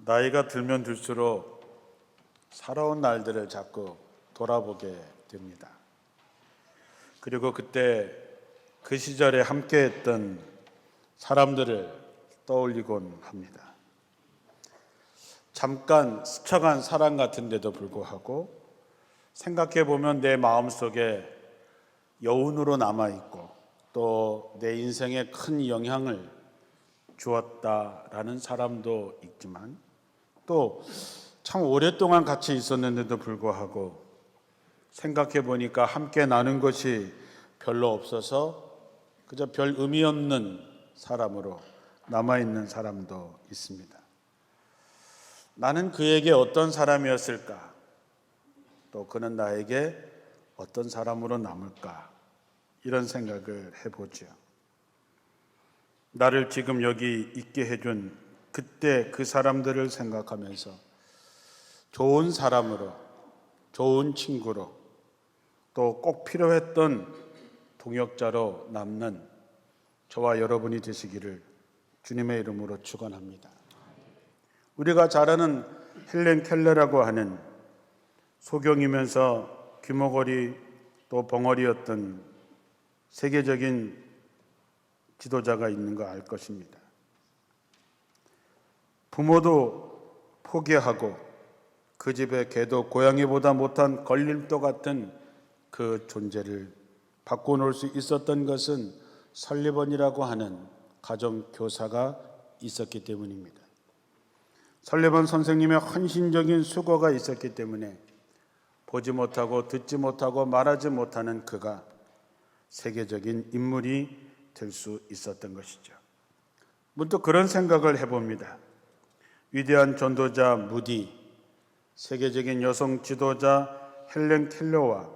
나이가 들면 들수록 살아온 날들을 자꾸 돌아보게 됩니다. 그리고 그때 그 시절에 함께했던 사람들을 떠올리곤 합니다. 잠깐 스쳐간 사랑 같은데도 불구하고 생각해 보면 내 마음속에 여운으로 남아있고 또 내 인생에 큰 영향을 주었다라는 사람도 있지만 또 참 오랫동안 같이 있었는데도 불구하고 생각해 보니까 함께 나눈 것이 별로 없어서 그저 별 의미 없는 사람으로 남아있는 사람도 있습니다. 나는 그에게 어떤 사람이었을까? 또 그는 나에게 어떤 사람으로 남을까? 이런 생각을 해보죠. 나를 지금 여기 있게 해준 그때 그 사람들을 생각하면서 좋은 사람으로, 좋은 친구로, 또 꼭 필요했던 동역자로 남는 저와 여러분이 되시기를 주님의 이름으로 축원합니다. 우리가 잘 아는 헬렌 켈러라고 하는 소경이면서 귀머거리 또 벙어리였던 세계적인 지도자가 있는 거 알 것입니다. 부모도 포기하고 그 집의 개도 고양이보다 못한 걸림돌 같은 그 존재를 바꿔놓을 수 있었던 것은 설리번이라고 하는 가정교사가 있었기 때문입니다. 설리번 선생님의 헌신적인 수고가 있었기 때문에 보지 못하고 듣지 못하고 말하지 못하는 그가 세계적인 인물이 될 수 있었던 것이죠. 문득 그런 생각을 해봅니다. 위대한 전도자 무디, 세계적인 여성 지도자 헬렌 켈러와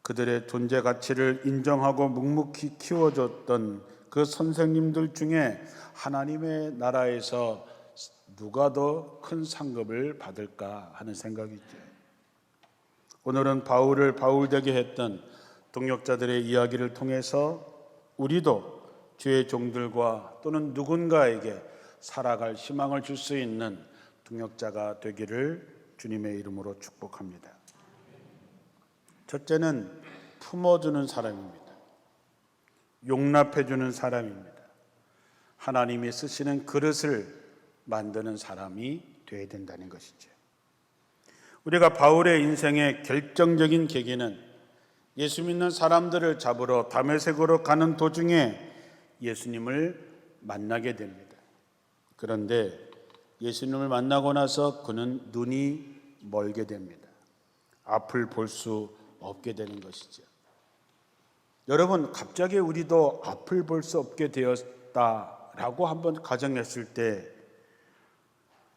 그들의 존재 가치를 인정하고 묵묵히 키워줬던 그 선생님들 중에 하나님의 나라에서 누가 더 큰 상급을 받을까 하는 생각이죠. 오늘은 바울을 바울되게 했던 동역자들의 이야기를 통해서 우리도 주의 종들과 또는 누군가에게 살아갈 희망을 줄 수 있는 동역자가 되기를 주님의 이름으로 축복합니다. 첫째는 품어주는 사람입니다. 용납해주는 사람입니다. 하나님이 쓰시는 그릇을 만드는 사람이 되어야 된다는 것이죠. 우리가 바울의 인생의 결정적인 계기는 예수 믿는 사람들을 잡으러 다메섹으로 가는 도중에 예수님을 만나게 됩니다. 그런데 예수님을 만나고 나서 그는 눈이 멀게 됩니다. 앞을 볼 수 없게 되는 것이죠. 여러분, 갑자기 우리도 앞을 볼 수 없게 되었다라고 한번 가정했을 때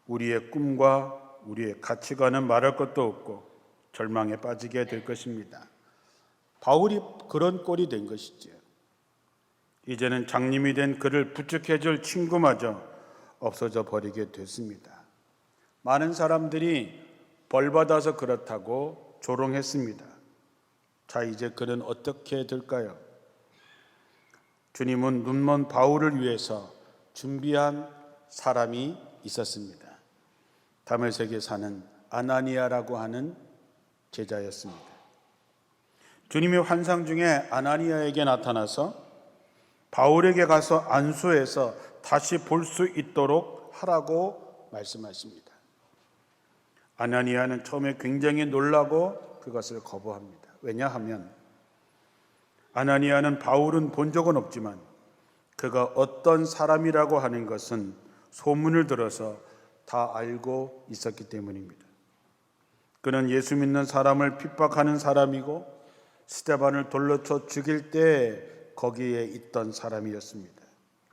우리의 꿈과 우리의 가치관은 말할 것도 없고 절망에 빠지게 될 것입니다. 바울이 그런 꼴이 된 것이죠. 이제는 장님이 된 그를 부축해줄 친구마저 없어져 버리게 됐습니다. 많은 사람들이 벌받아서 그렇다고 조롱했습니다. 자, 이제 그는 어떻게 될까요? 주님은 눈먼 바울을 위해서 준비한 사람이 있었습니다. 다메섹에 사는 아나니아라고 하는 제자였습니다. 주님이 환상 중에 아나니아에게 나타나서 바울에게 가서 안수해서 다시 볼 수 있도록 하라고 말씀하십니다. 아나니아는 처음에 굉장히 놀라고 그것을 거부합니다. 왜냐하면 아나니아는 바울은 본 적은 없지만 그가 어떤 사람이라고 하는 것은 소문을 들어서 다 알고 있었기 때문입니다. 그는 예수 믿는 사람을 핍박하는 사람이고 스데반을 돌로 쳐 죽일 때 거기에 있던 사람이었습니다.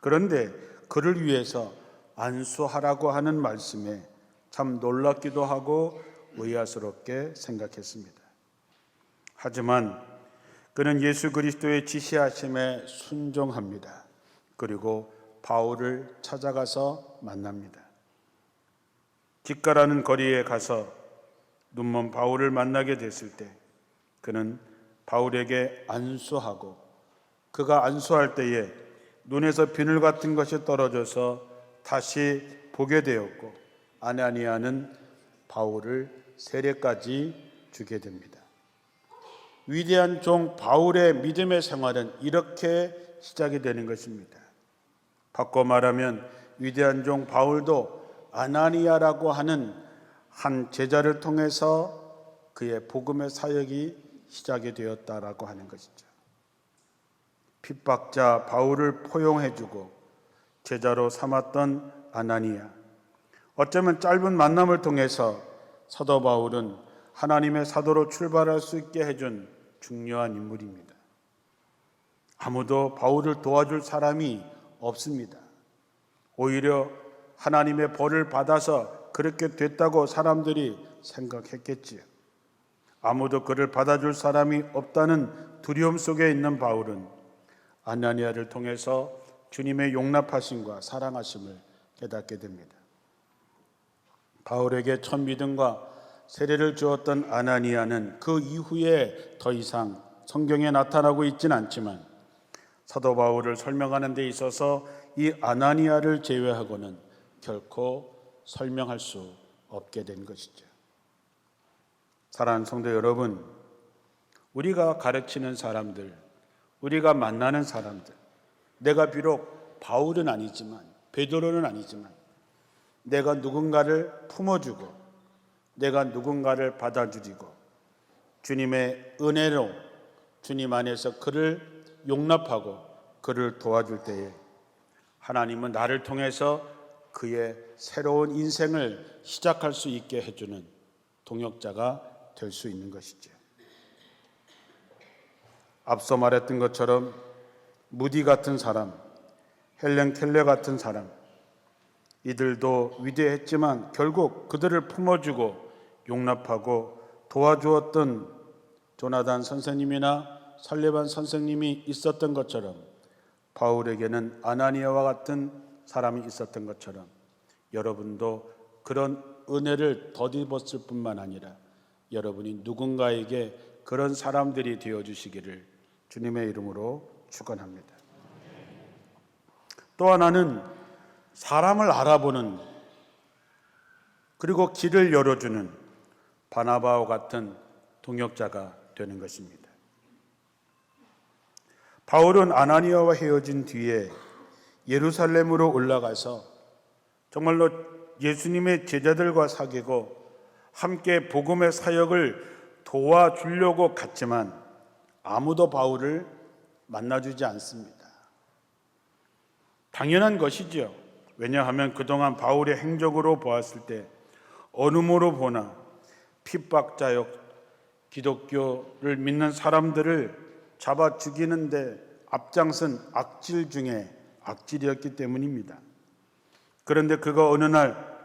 그런데 그를 위해서 안수하라고 하는 말씀에 참 놀랍기도 하고 의아스럽게 생각했습니다. 하지만 그는 예수 그리스도의 지시하심에 순종합니다. 그리고 바울을 찾아가서 만납니다. 깃가라는 거리에 가서 눈먼 바울을 만나게 됐을 때 그는 바울에게 안수하고 그가 안수할 때에 눈에서 비늘 같은 것이 떨어져서 다시 보게 되었고 아나니아는 바울을 세례까지 주게 됩니다. 위대한 종 바울의 믿음의 생활은 이렇게 시작이 되는 것입니다. 바꿔 말하면 위대한 종 바울도 아나니아라고 하는 한 제자를 통해서 그의 복음의 사역이 시작이 되었다라고 하는 것이죠. 핍박자 바울을 포용해주고 제자로 삼았던 아나니아, 어쩌면 짧은 만남을 통해서 사도 바울은 하나님의 사도로 출발할 수 있게 해준 중요한 인물입니다. 아무도 바울을 도와줄 사람이 없습니다. 오히려 하나님의 벌을 받아서 그렇게 됐다고 사람들이 생각했겠지요. 아무도 그를 받아줄 사람이 없다는 두려움 속에 있는 바울은 아나니아를 통해서 주님의 용납하심과 사랑하심을 깨닫게 됩니다. 바울에게 첫 믿음과 세례를 주었던 아나니아는 그 이후에 더 이상 성경에 나타나고 있지는 않지만 사도 바울을 설명하는 데 있어서 이 아나니아를 제외하고는 결코 설명할 수 없게 된 것이죠. 사랑하는 성도 여러분, 우리가 가르치는 사람들, 우리가 만나는 사람들, 내가 비록 바울은 아니지만, 베드로는 아니지만 내가 누군가를 품어주고 내가 누군가를 받아들이고 주님의 은혜로 주님 안에서 그를 용납하고 그를 도와줄 때에 하나님은 나를 통해서 그의 새로운 인생을 시작할 수 있게 해주는 동역자가 될 수 있는 것이죠. 앞서 말했던 것처럼 무디 같은 사람, 헬렌 켈러 같은 사람, 이들도 위대했지만 결국 그들을 품어주고 용납하고 도와주었던 조나단 선생님이나 설레반 선생님이 있었던 것처럼 바울에게는 아나니아와 같은 사람이 있었던 것처럼 여러분도 그런 은혜를 덧입었을 뿐만 아니라 여러분이 누군가에게 그런 사람들이 되어주시기를 주님의 이름으로 축원합니다. 또 하나는 사람을 알아보는 그리고 길을 열어주는 바나바와 같은 동역자가 되는 것입니다. 바울은 아나니아와 헤어진 뒤에 예루살렘으로 올라가서 정말로 예수님의 제자들과 사귀고 함께 복음의 사역을 도와주려고 갔지만 아무도 바울을 만나주지 않습니다. 당연한 것이죠. 왜냐하면 그동안 바울의 행적으로 보았을 때 어느 모로 보나 핍박자역 기독교를 믿는 사람들을 잡아 죽이는데 앞장선 악질 중에 악질이었기 때문입니다. 그런데 그가 어느 날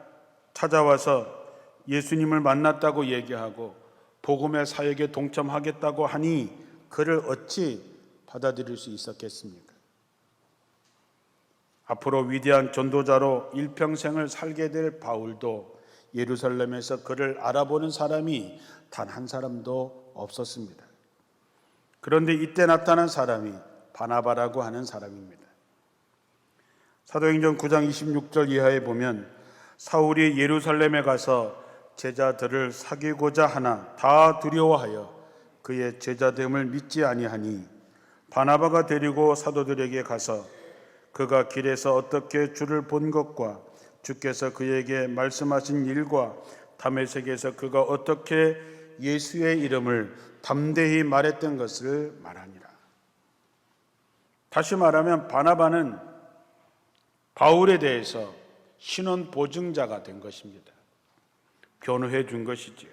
찾아와서 예수님을 만났다고 얘기하고 복음의 사역에 동참하겠다고 하니 그를 어찌 받아들일 수 있었겠습니까? 앞으로 위대한 전도자로 일평생을 살게 될 바울도 예루살렘에서 그를 알아보는 사람이 단 한 사람도 없었습니다. 그런데 이때 나타난 사람이 바나바라고 하는 사람입니다. 사도행전 9장 26절 이하에 보면 사울이 예루살렘에 가서 제자들을 사귀고자 하나 다 두려워하여 그의 제자됨을 믿지 아니하니 바나바가 데리고 사도들에게 가서 그가 길에서 어떻게 주를 본 것과 주께서 그에게 말씀하신 일과 다메섹에서 그가 어떻게 예수의 이름을 담대히 말했던 것을 말하니라. 다시 말하면 바나바는 바울에 대해서 신원 보증자가 된 것입니다. 변호해 준 것이지요.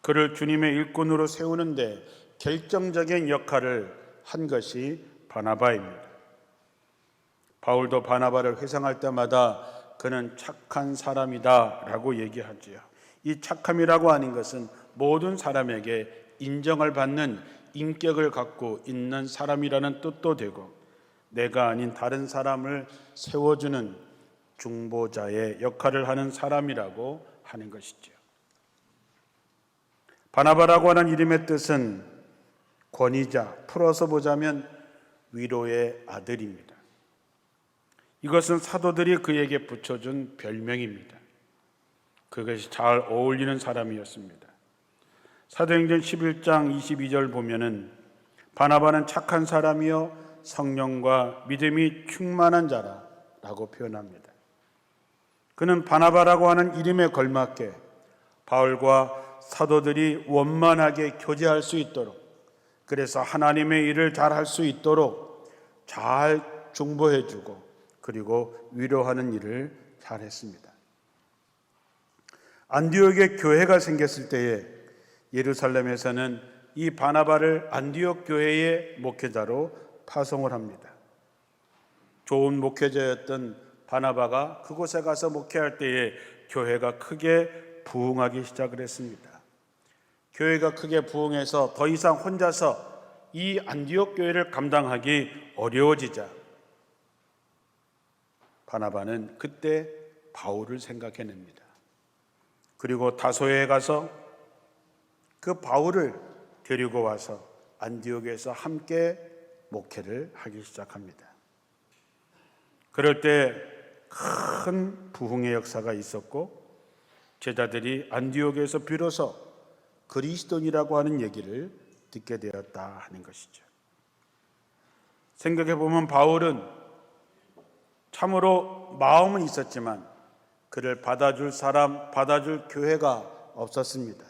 그를 주님의 일꾼으로 세우는데 결정적인 역할을 한 것이 바나바입니다. 바울도 바나바를 회상할 때마다 그는 착한 사람이다 라고 얘기하지요. 이 착함이라고 하는 것은 모든 사람에게 인정을 받는 인격을 갖고 있는 사람이라는 뜻도 되고 내가 아닌 다른 사람을 세워주는 중보자의 역할을 하는 사람이라고 하는 것이죠. 바나바라고 하는 이름의 뜻은 권위자, 풀어서 보자면 위로의 아들입니다. 이것은 사도들이 그에게 붙여준 별명입니다. 그것이 잘 어울리는 사람이었습니다. 사도행전 11장 22절 보면은 바나바는 착한 사람이요 성령과 믿음이 충만한 자라라고 표현합니다. 그는 바나바라고 하는 이름에 걸맞게 바울과 사도들이 원만하게 교제할 수 있도록, 그래서 하나님의 일을 잘 할 수 있도록 잘 중보해주고 그리고 위로하는 일을 잘 했습니다. 안디옥에 교회가 생겼을 때에 예루살렘에서는 이 바나바를 안디옥 교회의 목회자로 파송을 합니다. 좋은 목회자였던 바나바가 그곳에 가서 목회할 때에 교회가 크게 부흥하기 시작을 했습니다. 교회가 크게 부흥해서 더 이상 혼자서 이 안디옥 교회를 감당하기 어려워지자 바나바는 그때 바울을 생각해냅니다. 그리고 다소에 가서 그 바울을 데리고 와서 안디옥에서 함께 목회를 하기 시작합니다. 그럴 때 큰 부흥의 역사가 있었고 제자들이 안디옥에서 비로소 그리스도인이라고 하는 얘기를 듣게 되었다 하는 것이죠. 생각해 보면 바울은 참으로 마음은 있었지만 그를 받아줄 사람, 받아줄 교회가 없었습니다.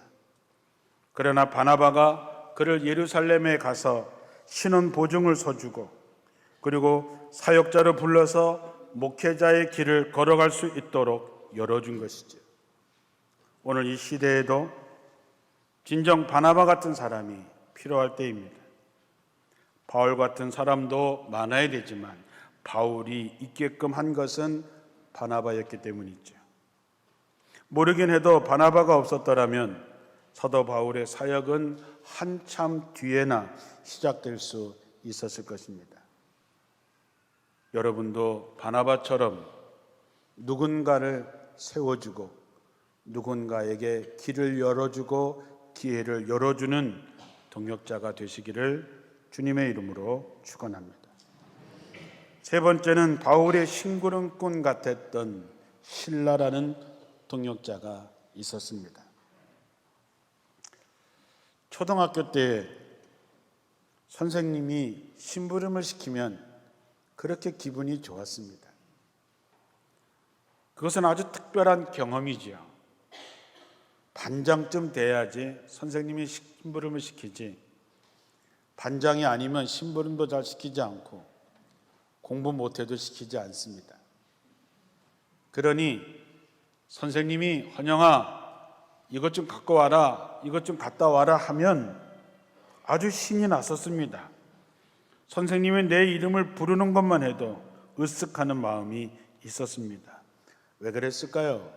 그러나 바나바가 그를 예루살렘에 가서 신원 보증을 서주고 그리고 사역자를 불러서 목회자의 길을 걸어갈 수 있도록 열어준 것이죠. 오늘 이 시대에도 진정 바나바 같은 사람이 필요할 때입니다. 바울 같은 사람도 많아야 되지만 바울이 있게끔 한 것은 바나바였기 때문이죠. 모르긴 해도 바나바가 없었더라면 사도 바울의 사역은 한참 뒤에나 시작될 수 있었을 것입니다. 여러분도 바나바처럼 누군가를 세워주고 누군가에게 길을 열어주고 기회를 열어주는 동역자가 되시기를 주님의 이름으로 축원합니다. 세 번째는 바울의 심부름꾼 같았던 실라라는 동역자가 있었습니다. 초등학교 때 선생님이 심부름을 시키면 그렇게 기분이 좋았습니다. 그것은 아주 특별한 경험이지요. 반장쯤 돼야지 선생님이 심부름을 시키지, 반장이 아니면 심부름도 잘 시키지 않고 공부 못해도 시키지 않습니다. 그러니 선생님이 헌영아 이것 좀 갖고 와라, 이것 좀 갔다 와라 하면 아주 신이 났었습니다. 선생님이 내 이름을 부르는 것만 해도 으쓱하는 마음이 있었습니다. 왜 그랬을까요?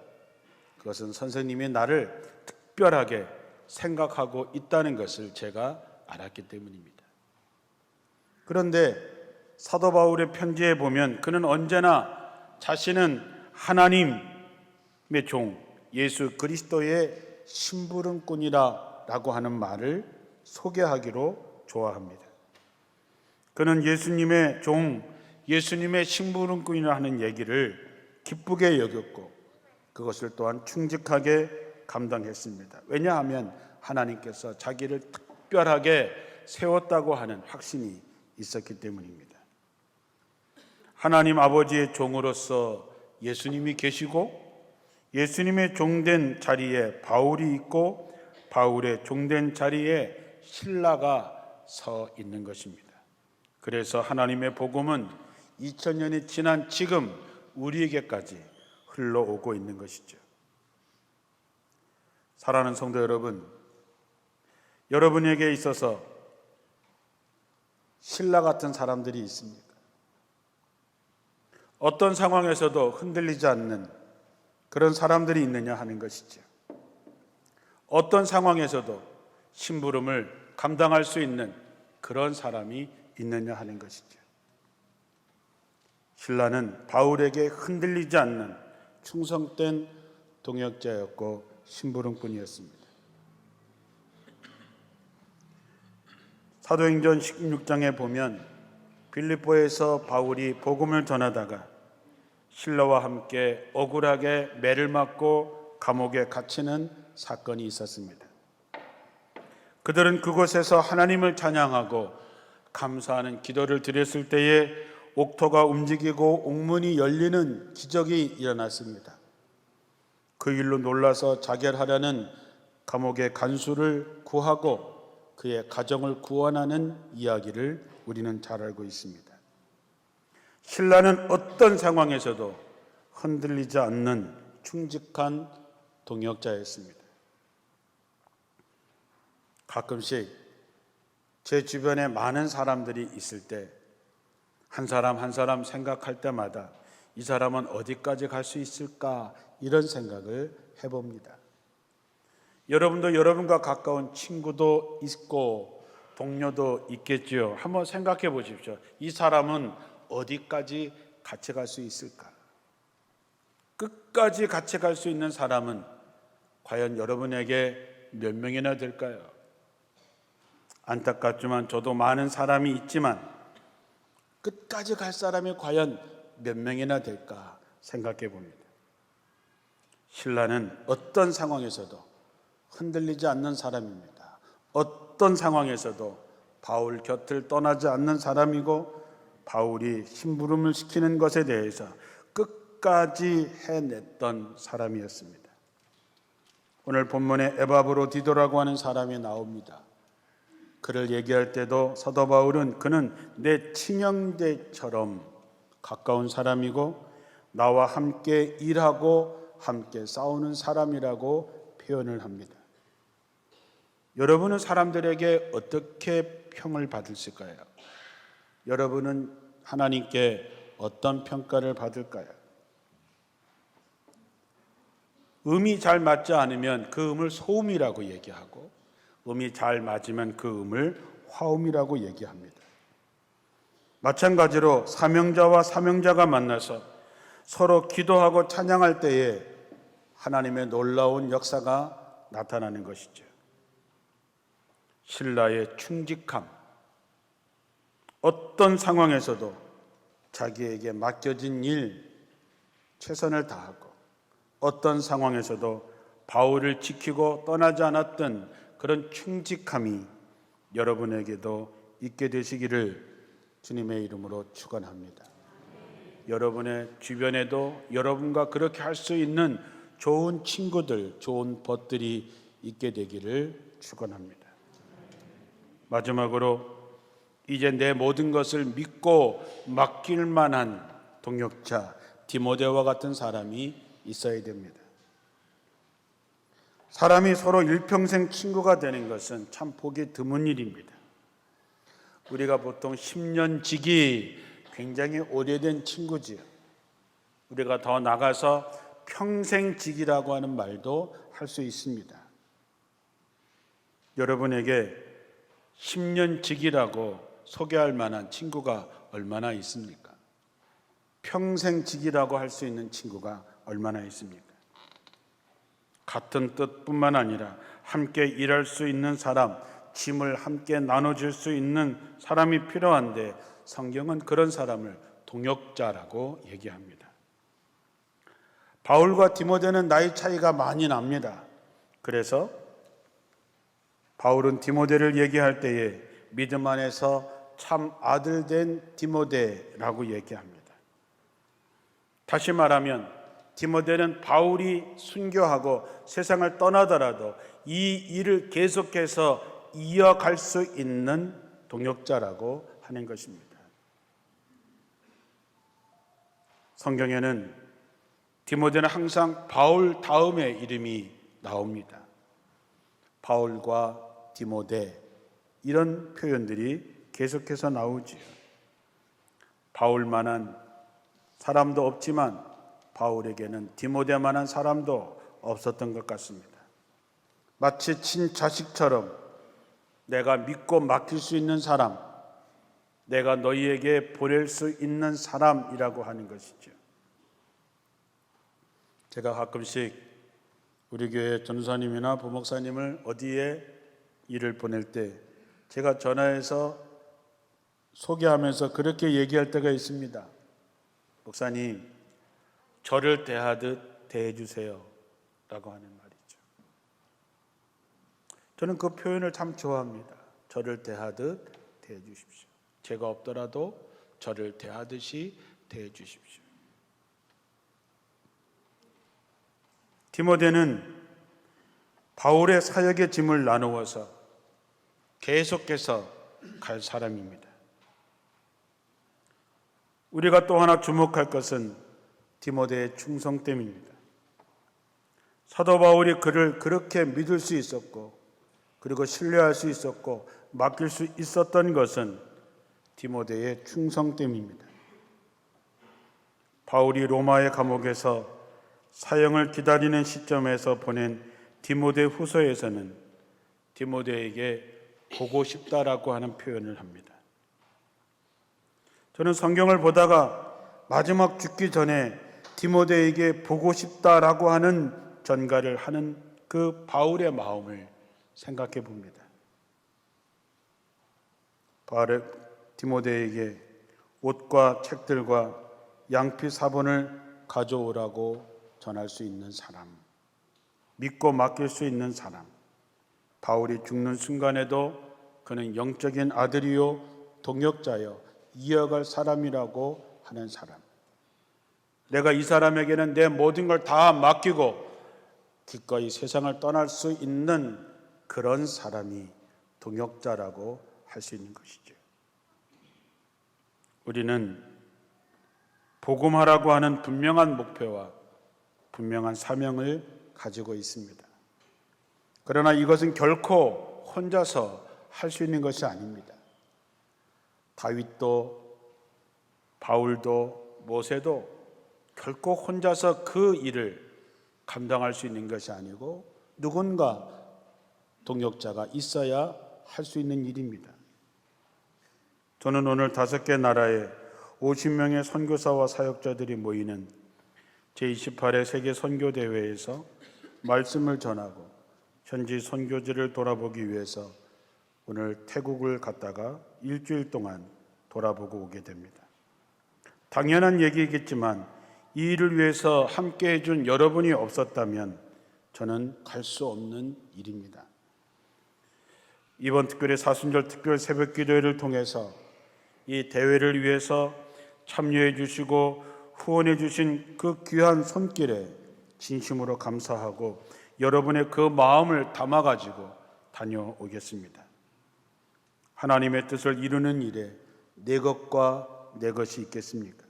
그것은 선생님이 나를 특별하게 생각하고 있다는 것을 제가 알았기 때문입니다. 그런데 사도 바울의 편지에 보면 그는 언제나 자신은 하나님의 종 예수 그리스도의 심부름꾼이라고 하는 말을 소개하기로 좋아합니다. 그는 예수님의 종, 예수님의 심부름꾼이라 하는 얘기를 기쁘게 여겼고 그것을 또한 충직하게 감당했습니다. 왜냐하면 하나님께서 자기를 특별하게 세웠다고 하는 확신이 있었기 때문입니다. 하나님 아버지의 종으로서 예수님이 계시고 예수님의 종된 자리에 바울이 있고 바울의 종된 자리에 실라가 서 있는 것입니다. 그래서 하나님의 복음은 2000년이 지난 지금 우리에게까지 흘러오고 있는 것이죠. 사랑하는 성도 여러분, 여러분에게 있어서 신라 같은 사람들이 있습니까? 어떤 상황에서도 흔들리지 않는 그런 사람들이 있느냐 하는 것이죠. 어떤 상황에서도 심부름을 감당할 수 있는 그런 사람이 있느냐 하는 것이죠. 신라는 바울에게 흔들리지 않는 충성된 동역자였고 심부름꾼이었습니다. 사도행전 16장에 보면 빌립보에서 바울이 복음을 전하다가 신라와 함께 억울하게 매를 맞고 감옥에 갇히는 사건이 있었습니다. 그들은 그곳에서 하나님을 찬양하고 감사하는 기도를 드렸을 때에 옥토가 움직이고 옥문이 열리는 기적이 일어났습니다. 그 일로 놀라서 자결하려는 감옥의 간수를 구하고 그의 가정을 구원하는 이야기를 우리는 잘 알고 있습니다. 신라는 어떤 상황에서도 흔들리지 않는 충직한 동역자였습니다. 가끔씩 제 주변에 많은 사람들이 있을 때 한 사람 한 사람 생각할 때마다 이 사람은 어디까지 갈 수 있을까 이런 생각을 해봅니다. 여러분도 여러분과 가까운 친구도 있고 동료도 있겠지요. 한번 생각해 보십시오. 이 사람은 어디까지 같이 갈 수 있을까? 끝까지 같이 갈 수 있는 사람은 과연 여러분에게 몇 명이나 될까요? 안타깝지만 저도 많은 사람이 있지만 끝까지 갈 사람이 과연 몇 명이나 될까 생각해 봅니다. 신라는 어떤 상황에서도 흔들리지 않는 사람입니다. 어떤 상황에서도 바울 곁을 떠나지 않는 사람이고 바울이 심부름을 시키는 것에 대해서 끝까지 해냈던 사람이었습니다. 오늘 본문에 에바브로디도라고 하는 사람이 나옵니다. 그를 얘기할 때도 사도 바울은 그는 내 친형제처럼 가까운 사람이고 나와 함께 일하고 함께 싸우는 사람이라고 표현을 합니다. 여러분은 사람들에게 어떻게 평을 받으실까요? 여러분은 하나님께 어떤 평가를 받을까요? 음이 잘 맞지 않으면 그 음을 소음이라고 얘기하고 음이 잘 맞으면 그 음을 화음이라고 얘기합니다. 마찬가지로 사명자와 사명자가 만나서 서로 기도하고 찬양할 때에 하나님의 놀라운 역사가 나타나는 것이죠. 신라의 충직함, 어떤 상황에서도 자기에게 맡겨진 일 최선을 다하고 어떤 상황에서도 바울을 지키고 떠나지 않았던 그런 충직함이 여러분에게도 있게 되시기를 주님의 이름으로 축원합니다. 여러분의 주변에도 여러분과 그렇게 할 수 있는 좋은 친구들, 좋은 벗들이 있게 되기를 축원합니다. 마지막으로 이제 내 모든 것을 믿고 맡길 만한 동역자 디모데와 같은 사람이 있어야 됩니다. 사람이 서로 일평생 친구가 되는 것은 참 보기 드문 일입니다. 우리가 보통 10년 지기 굉장히 오래된 친구지요. 우리가 더 나가서 평생 지기라고 하는 말도 할 수 있습니다. 여러분에게 10년 지기라고 소개할 만한 친구가 얼마나 있습니까? 평생 지기라고 할 수 있는 친구가 얼마나 있습니까? 같은 뜻뿐만 아니라 함께 일할 수 있는 사람, 짐을 함께 나눠줄 수 있는 사람이 필요한데 성경은 그런 사람을 동역자라고 얘기합니다. 바울과 디모데는 나이 차이가 많이 납니다. 그래서 바울은 디모데를 얘기할 때에 믿음 안에서 참 아들 된 디모데라고 얘기합니다. 다시 말하면 디모데는 바울이 순교하고 세상을 떠나더라도 이 일을 계속해서 이어갈 수 있는 동역자라고 하는 것입니다. 성경에는 디모데는 항상 바울 다음에 이름이 나옵니다. 바울과 디모데 이런 표현들이 계속해서 나오지요. 바울만한 사람도 없지만 바울에게는 디모데만한 사람도 없었던 것 같습니다. 마치 친자식처럼 내가 믿고 맡길 수 있는 사람, 내가 너희에게 보낼 수 있는 사람이라고 하는 것이죠. 제가 가끔씩 우리 교회 전도사님이나 부목사님을 어디에 일을 보낼 때 제가 전화해서 소개하면서 그렇게 얘기할 때가 있습니다. 목사님, 저를 대하듯 대해주세요 라고 하는 말이죠. 저는 그 표현을 참 좋아합니다. 저를 대하듯 대해 주십시오. 제가 없더라도 저를 대하듯이 대해 주십시오. 디모데는 바울의 사역의 짐을 나누어서 계속해서 갈 사람입니다. 우리가 또 하나 주목할 것은 디모데의 충성됨입니다. 사도 바울이 그를 그렇게 믿을 수 있었고, 그리고 신뢰할 수 있었고 맡길 수 있었던 것은 디모데의 충성됨입니다. 바울이 로마의 감옥에서 사형을 기다리는 시점에서 보낸 디모데 후서에서는 디모데에게 보고 싶다라고 하는 표현을 합니다. 저는 성경을 보다가 마지막 죽기 전에 디모데에게 보고 싶다라고 하는 전가를 하는 그 바울의 마음을 생각해 봅니다. 바울이 디모데에게 옷과 책들과 양피 사본을 가져오라고 전할 수 있는 사람, 믿고 맡길 수 있는 사람, 바울이 죽는 순간에도 그는 영적인 아들이요 동역자여 이어갈 사람이라고 하는 사람, 내가 이 사람에게는 내 모든 걸 다 맡기고 기꺼이 세상을 떠날 수 있는 그런 사람이 동역자라고 할 수 있는 것이죠. 우리는 복음하라고 하는 분명한 목표와 분명한 사명을 가지고 있습니다. 그러나 이것은 결코 혼자서 할 수 있는 것이 아닙니다. 다윗도 바울도 모세도 결코 혼자서 그 일을 감당할 수 있는 것이 아니고 누군가 동역자가 있어야 할 수 있는 일입니다. 저는 오늘 5개 나라에 50명의 선교사와 사역자들이 모이는 제28회 세계 선교대회에서 말씀을 전하고 현지 선교지를 돌아보기 위해서 오늘 태국을 갔다가 일주일 동안 돌아보고 오게 됩니다. 당연한 얘기겠지만 이 일을 위해서 함께 해준 여러분이 없었다면 저는 갈 수 없는 일입니다. 이번 특별히 사순절 특별 새벽 기도회를 통해서 이 대회를 위해서 참여해 주시고 후원해 주신 그 귀한 손길에 진심으로 감사하고 여러분의 그 마음을 담아가지고 다녀오겠습니다. 하나님의 뜻을 이루는 일에 내 것과 내 것이 있겠습니까?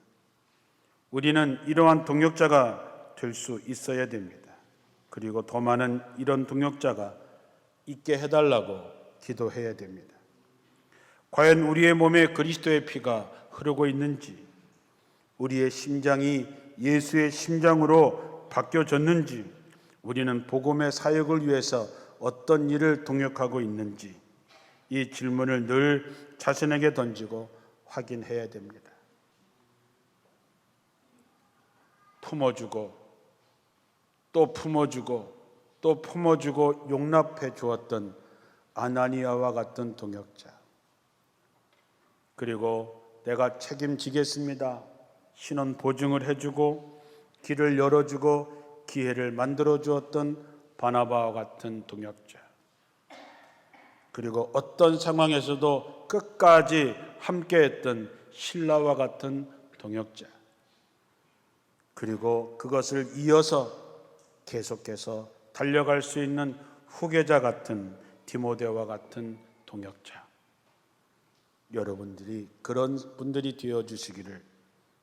우리는 이러한 동역자가 될 수 있어야 됩니다. 그리고 더 많은 이런 동역자가 있게 해달라고 기도해야 됩니다. 과연 우리의 몸에 그리스도의 피가 흐르고 있는지, 우리의 심장이 예수의 심장으로 바뀌어졌는지, 우리는 복음의 사역을 위해서 어떤 일을 동역하고 있는지 이 질문을 늘 자신에게 던지고 확인해야 됩니다. 품어주고 또 품어주고 또 품어주고 용납해 주었던 아나니아와 같은 동역자, 그리고 내가 책임지겠습니다 신원 보증을 해주고 길을 열어주고 기회를 만들어 주었던 바나바와 같은 동역자, 그리고 어떤 상황에서도 끝까지 함께했던 실라와 같은 동역자, 그리고 그것을 이어서 계속해서 달려갈 수 있는 후계자 같은 디모데와 같은 동역자, 여러분들이 그런 분들이 되어주시기를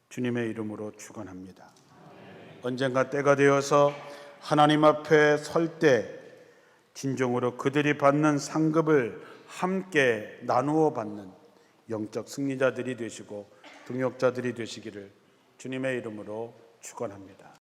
주님의 이름으로 축원합니다. 언젠가 때가 되어서 하나님 앞에 설 때 진정으로 그들이 받는 상급을 함께 나누어 받는 영적 승리자들이 되시고 동역자들이 되시기를 주님의 이름으로 축원합니다.